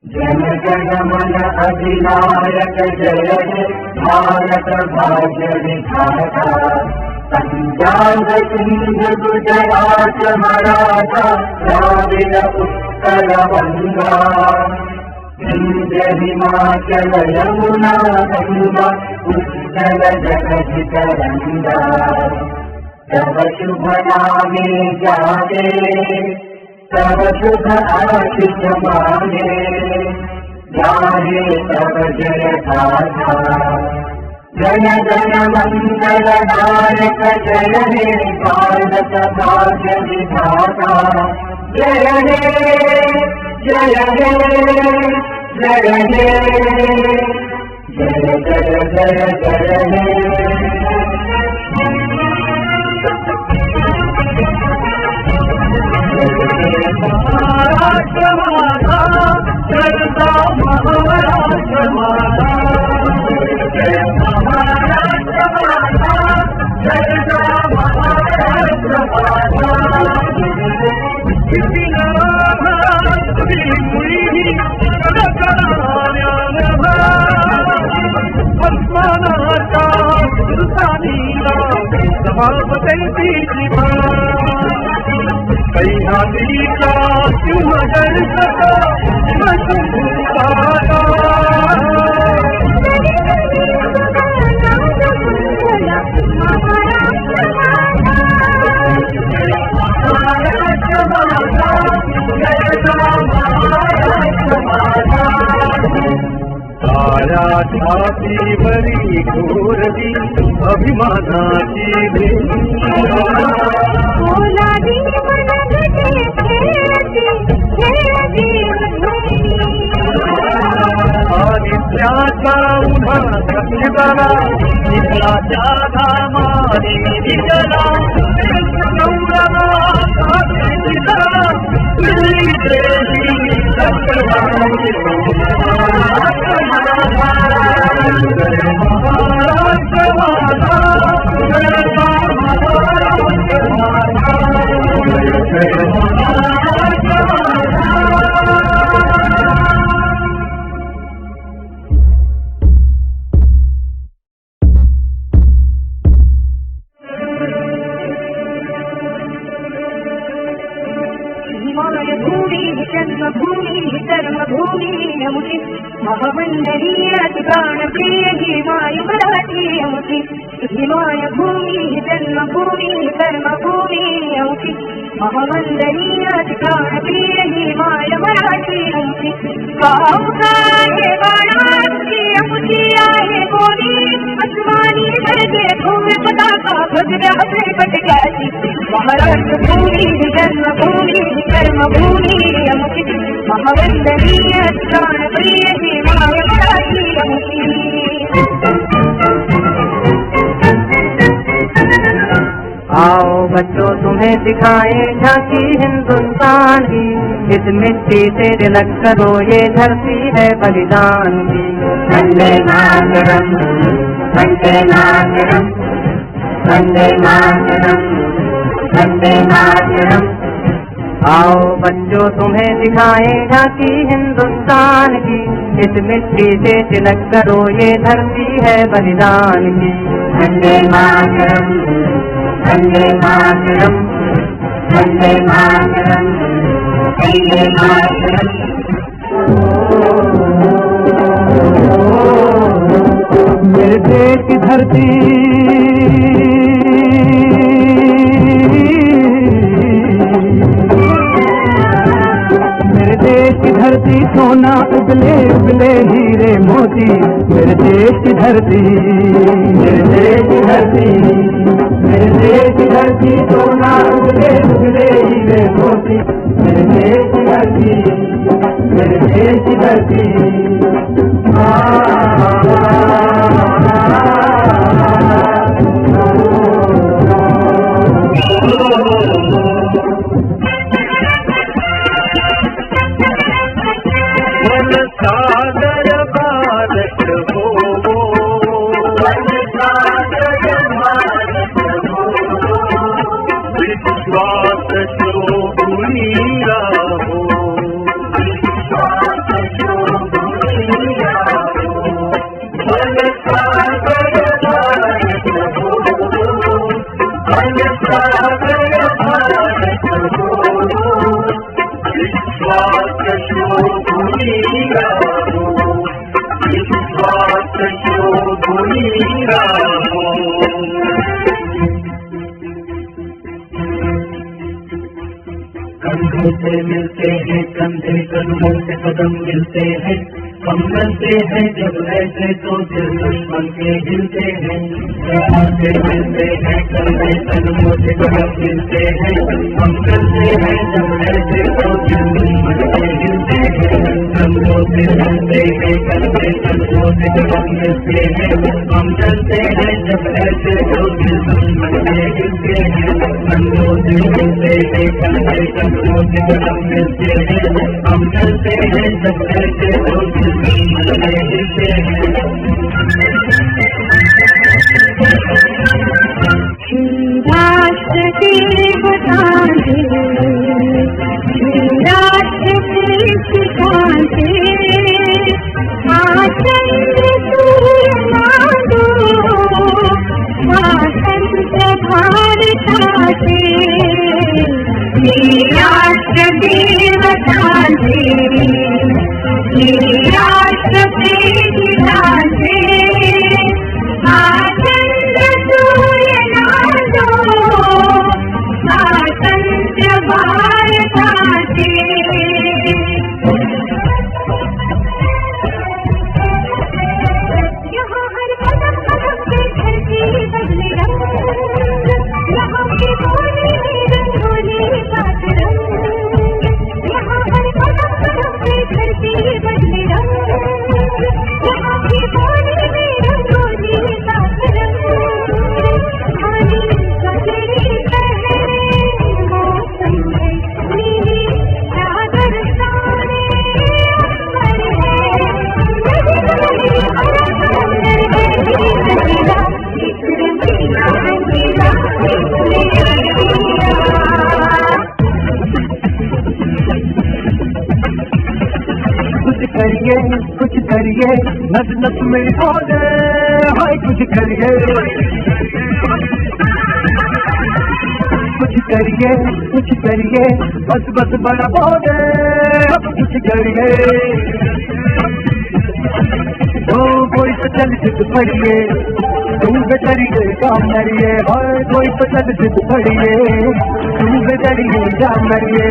जन गण मन अधिनायक जय हे भारत भाग्य विधाता। पंजाब सिंध गुजरात मराठा द्राविड़ उत्कल बंगा। विंध्य हिमाचल यमुना गंगा उज्जल जगति तरंगा। तव शुभ नामे जागे तव शुभ आशीष मांगे। गाहे तव जय गाथा जन गण मंगल नायक जय हे भारत भाग्य विधाता। जय हे जय हे जय हे जय जय जय जय हे। महाराष्ट्र माता जगता महाराष्ट्र माता। जय महाराष्ट्र माता जगता महाराष्ट्र माता। किसी का क्यों मगर सका आया छाती बरी घोरदी अभिमानाची आदित्याचा उन्हा सखीदारा निघाच्या धामाने निघाला गौरवा साक्षीदारा दिल्ली देवी सत्य आओ बच्चों तुम्हें दिखाएं झांकी हिंदुस्तान की। इस मिट्टी से तिलक करो ये धरती है बलिदान की। वंदे मातरम वंदे मातरम वंदे मातरम वंदे मातरम। आओ बच्चों तुम्हें दिखाएं झांकी हिंदुस्तान की। इस मिट्टी से तिलक करो ये धरती है बलिदान की। वंदे मातरम वंदे मातरम वंदे मातरम वंदे मातरम। मेरे देश की धरती मेरे देश की धरती सोना उगले उगले हीरे मोती। मेरे देश की धरती मेरे देश की धरती मेरे देश की धरती सोना उगले उगले हीरे मोती। मेरे देश की धरती मेरे देश की धरती। सागर भारत हो विश्वास जो बुनिया हो विश्वास जो कंधों से मिलते हैं कंधे, कदमों से कदम मिलते हैं, हम मिलते हैं जब ऐसे तो दिल बन के हिलते हैं। कंधों से मिलते हैं कंधे, कदमों से कदम मिलते हैं, हम मिलते हैं जब ऐसे तो दिल बन के हिलते हैं। कंधों से मिलते हैं कंधे, कदमों से कदम मिलते हैं, हम मिलते हैं जब ऐसे तो दिल बन के हिलते हैं। कंधों से मिलते हैं कंधे, कदमों से कदम मिलते हैं, हम मिलते हैं जब ऐसे तो दिल बन के हिलते हैं। राष्ट्र की बताते, राष्ट्र की सिखाते, आचंद्र सूर्यनादो, स्वातंत्र भारताचे, राष्ट्र की बताते, राष्ट्र की सिखाते, आचंद्र सूर्यनादो, स्वातंत्र भारताचे। यहाँ हर कदम कदम पे धरती बदले रंग, यहाँ की बोली में रंगोली का रंग। यहाँ हर कदम कदम पे धरती बदले रंग, यहाँ की बोली में रंगोली का रंग। खाली कजरी पहने मौसम है, नीली चादर सारे अंबर है, कुछ करिए नस नस में बोले, हाय कुछ करिए बस बस बड़ा बोले, अब कुछ करिए। ओ कोई तो चल जिद पड़िए, तुम बेचरिए काम करिए, और कोई तो चल जिद पड़िए, तुम बेचरिए काम करिए।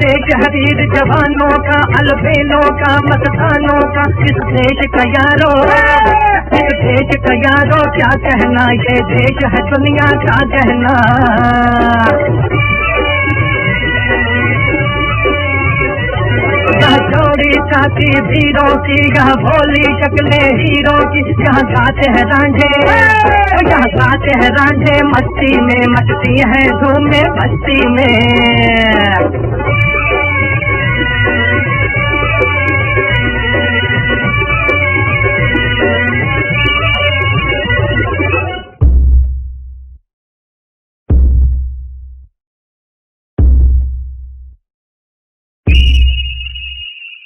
देश हरीर जवानों का, अलबेलों का, मस्तानों का, इस देश का यारो, इस देश का यारो क्या कहना, ये देश है दुनिया का कहना। जोड़ी साथी वीरों की, यहाँ भोली शक्लें हीरों की, यहाँ गाते हैं रांझे, यहाँ गाते हैं रांझे, मस्ती में मचती है धूमें बस्ती में।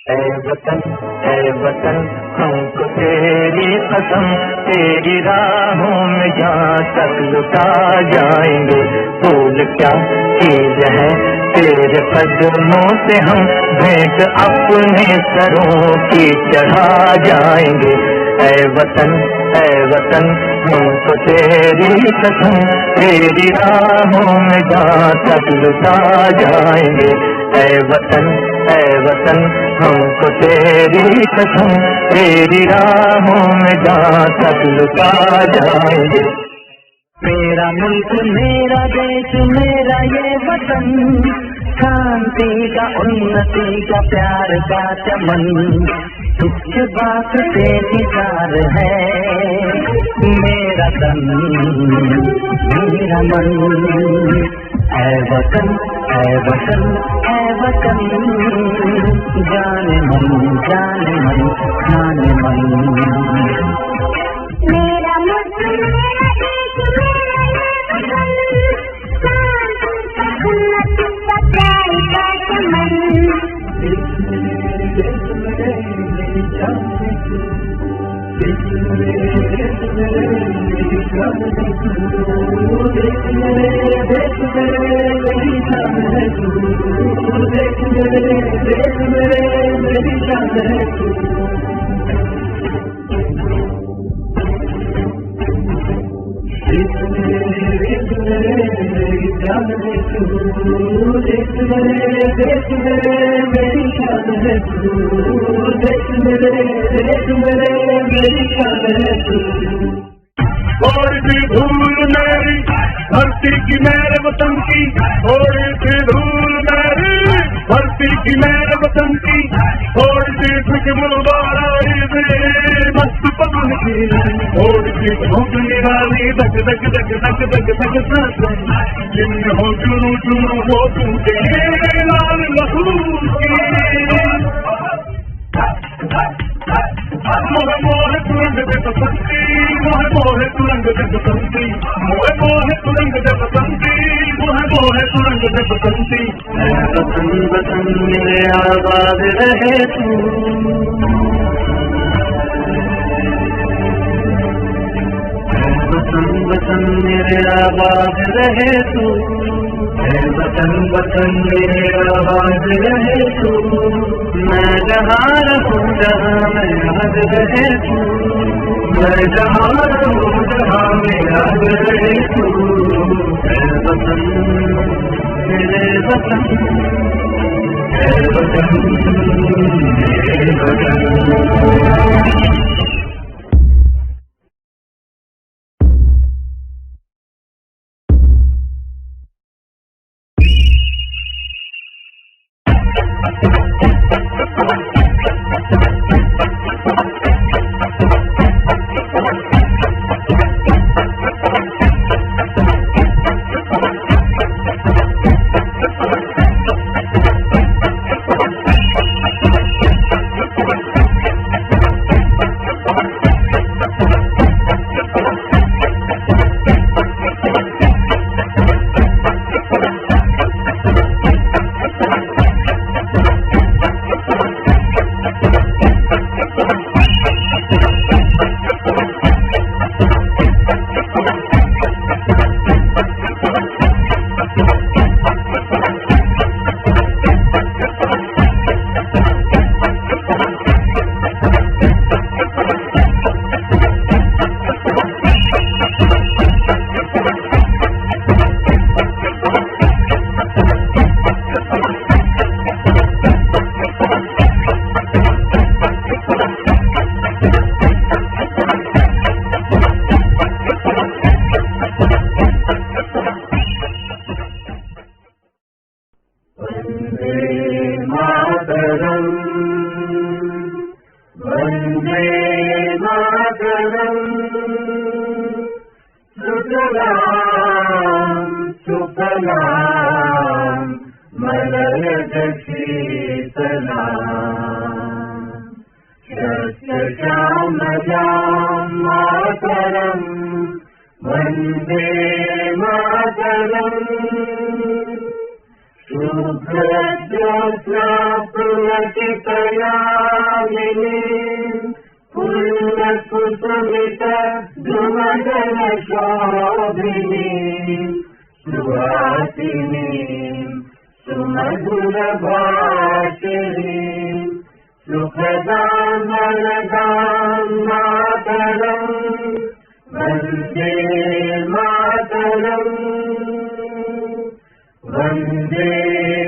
ऐ वतन हमको तेरी कसम, तेरी राहों में जहाँ तक लुटा जाएंगे। भूल क्या चीज है तेरे कदमों से हम भेंट अपने सरों की चढ़ा जाएंगे। ऐ वतन हमको तेरी कसम, तेरी राहों में जहाँ तक लुटा जाएंगे। ऐ वतन हमको तेरी कसम, तेरी राहों में जहाँ तक लुटा जाएंगे। मेरा मुल्क मेरा देश मेरा ये वतन, शांति का उन्नति का प्यार का चमन, कुछ बात से निसार है मेरा तन मेरा मन। ऐ वतन जाने मन मेरा मुल्क मेरा देश मेरा ये वतन, शांति का उन्नति का प्यार का चमन। देश जान है तू देश मेरी जान है तू देश मेरी जान है तू देश मेरी जान है तू थोड़ी सी धूल मेरी धरती की मेरे वतन की थोड़ी सी धूल मेरी धरती की मेरे वतन की थोड़ी सी खुशबू बाराई मेरी मस्त पवन की थोड़ी सी धूप निराली दक दक दक दक दक दक दक जिनमें हो चुनू चुनू हो टूटे लाल लहू की मोहे मोहे तुरंग दे बसंती मोहे मोहे तुरंग दे बसंती मोहे मोहे तुरंग दे बसंती मोहे मोहे तुरंग दे बसंती वतन वतन मेरे आबाद रहे तू वतन वतन मेरे आबाद रहे तू वतन वतन मेरे आबाद रहे तू मैं जहाँ रहूँ जहाँ मैं याद रहे तू मैं जहाँ रहूँ जहाँ मैं याद रहे तू वतन मेरे वतन मेरे वतन मेरे वतन वन्दे मातरम् शुभ्रज्योत्स्ना पुलकितयामिनी पुण्यकुसुमित धुमदलशोभिनी सुहासिनी सुमधुरभाषिणी सुखदां वरदां मातरम् वन्दे मातरम् वन्दे